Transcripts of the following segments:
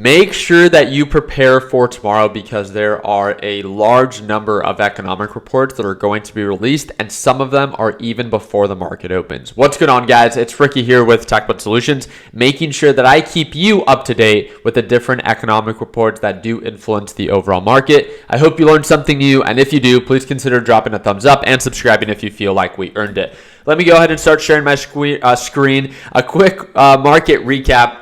Make sure that you prepare for tomorrow because there are a large number of economic reports that are going to be released, and some of them are even before the market opens. What's going on, guys? It's Ricky here with TechBud Solutions, making sure that I keep you up to date with the different economic reports that do influence the overall market. I hope you learned something new, and if you do, please consider dropping a thumbs up and subscribing if you feel like we earned it. Let me go ahead and start sharing my screen. A quick market recap.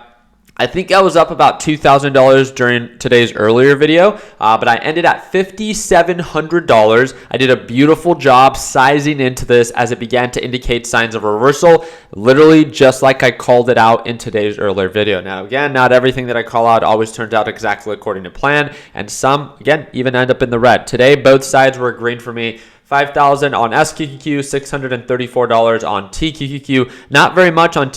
I think I was up about $2,000 during today's earlier video, but I ended at $5,700. I did a beautiful job sizing into this as it began to indicate signs of reversal, literally just like I called it out in today's earlier video. Now, again, not everything that I call out always turns out exactly according to plan, and some, again, even end up in the red. Today, both sides were green for me. $5,000 on SQQQ, $634 on TQQQ. Not very much on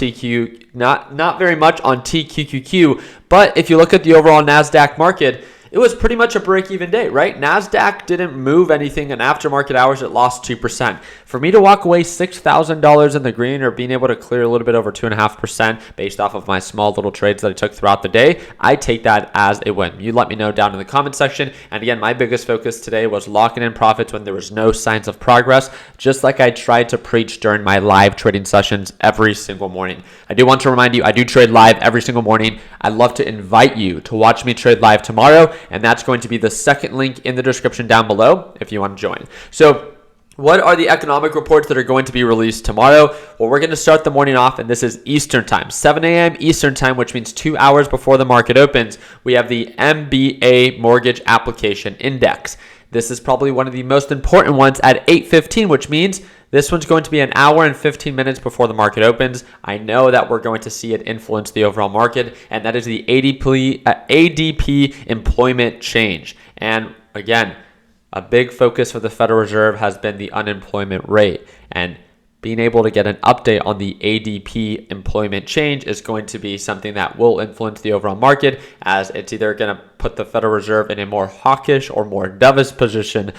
not very much on TQQQ, but if you look at the overall NASDAQ market, it was pretty much a break-even day, right? NASDAQ didn't move anything, and after market hours, it lost 2%. For me to walk away $6,000 in the green or being able to clear a little bit over 2.5% based off of my small little trades that I took throughout the day, I take that as a win. You let me know down in the comment section. And again, my biggest focus today was locking in profits when there was no signs of progress, just like I tried to preach during my live trading sessions every single morning. I do want to remind you, I do trade live every single morning. I'd love to invite you to watch me trade live tomorrow, and that's going to be the second link in the description down below if you want to join. So what are the economic reports that are going to be released tomorrow? Well, we're going to start the morning off, and this is Eastern time, 7 a.m. Eastern time, which means 2 hours before the market opens. We have the MBA Mortgage Application Index. This is probably one of the most important ones at 8:15, which means this one's going to be an hour and 15 minutes before the market opens. I know that we're going to see it influence the overall market, and that is the ADP employment change. And again, a big focus for the Federal Reserve has been the unemployment rate, and being able to get an update on the ADP employment change is going to be something that will influence the overall market, as it's either going to put the Federal Reserve in a more hawkish or more dovish position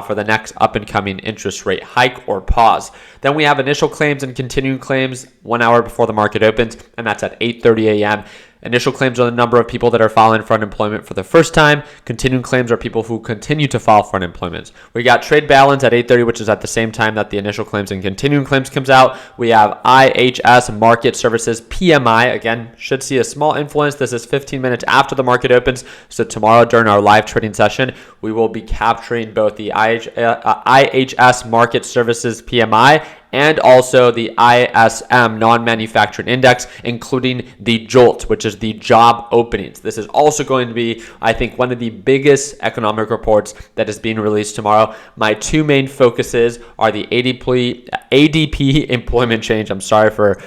for the next up-and-coming interest rate hike or pause. Then we have initial claims and continuing claims 1 hour before the market opens, and that's at 8:30 a.m. Initial claims are the number of people that are filing for unemployment for the first time. Continuing claims are people who continue to file for unemployment. We got trade balance at 8:30, which is at the same time that the initial claims and continuing claims comes out. We have IHS Market Services PMI. Again, should see a small influence. This is 15 minutes after the market opens. So tomorrow during our live trading session, we will be capturing both the IHS Market Services PMI and also the ISM non-manufacturing index, including the Jolt, which is the job openings. This is also going to be, I think, one of the biggest economic reports that is being released tomorrow. My two main focuses are the ADP employment change. I'm sorry for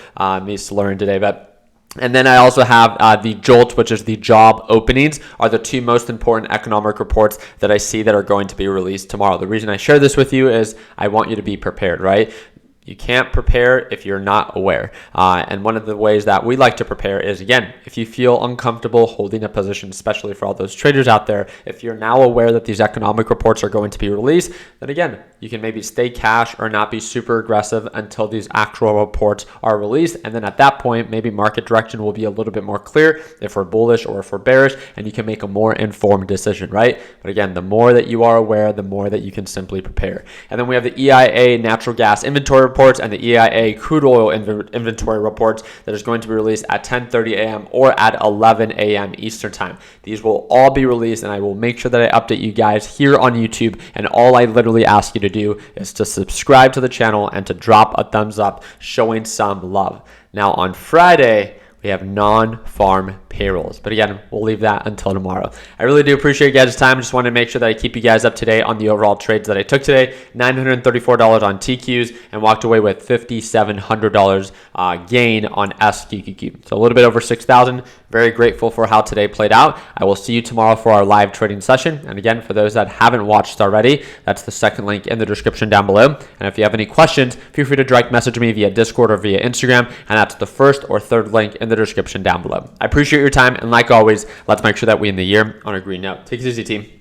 me slurring today, and then I also have the Jolt, which is the job openings, are the two most important economic reports that I see that are going to be released tomorrow. The reason I share this with you is I want you to be prepared, right? You can't prepare if you're not aware. And one of the ways that we like to prepare is, again, if you feel uncomfortable holding a position, especially for all those traders out there, if you're now aware that these economic reports are going to be released, then again, you can maybe stay cash or not be super aggressive until these actual reports are released. And then at that point, maybe market direction will be a little bit more clear if we're bullish or if we're bearish, and you can make a more informed decision, right? But again, the more that you are aware, the more that you can simply prepare. And then we have the EIA natural gas inventory reports and the EIA crude oil inventory reports that is going to be released at 10:30 a.m. or at 11 a.m. Eastern time. These will all be released, and I will make sure that I update you guys here on YouTube. And all I literally ask you to do is to subscribe to the channel and to drop a thumbs up showing some love. Now on Friday, we have non-farm payrolls. But again, we'll leave that until tomorrow. I really do appreciate you guys' time. Just want to make sure that I keep you guys up to date on the overall trades that I took today. $934 on TQs and walked away with $5,700 gain on SQQQ. So a little bit over $6,000. Very grateful for how today played out. I will see you tomorrow for our live trading session. And again, for those that haven't watched already, that's the second link in the description down below. And if you have any questions, feel free to direct message me via Discord or via Instagram. And that's the first or third link in the description down below. I appreciate your time. And like always, let's make sure that we end the year on a green note. Take it easy, team.